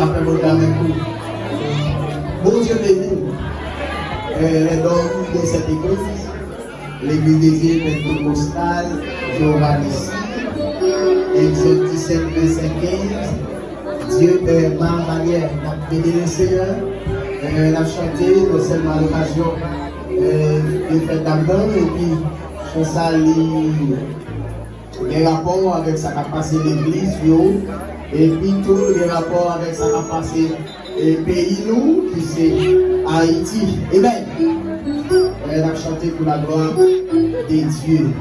a fait mon avec nous. Bon Dieu béni. Les dons de cette église, l'église dédiée pentecostale, Jéhovah ici, Exode 17, verset 15. Dieu est ma manière, n'a béni le Seigneur, n'a chanté, non seulement l'occasion de faire d'abord, et puis, je salue les rapports avec sa capacité l'église, et puis tout les rapports avec sa capacité et pays nous, qui c'est Haïti. Amen. Elle a chanté pour la gloire de Dieu.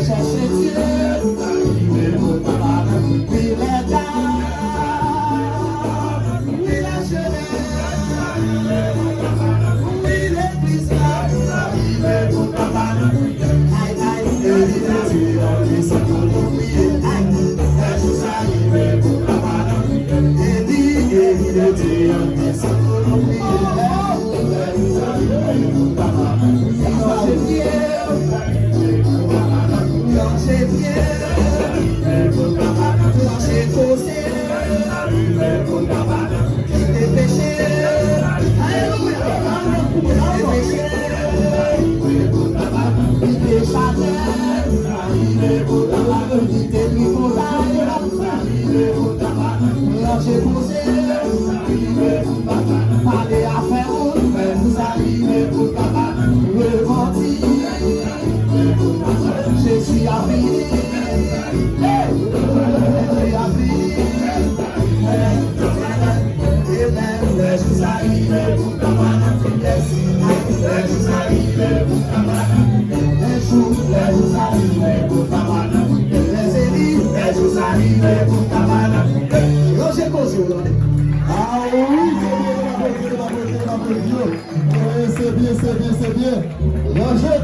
Chercher Dieu, C'est bien. Roger.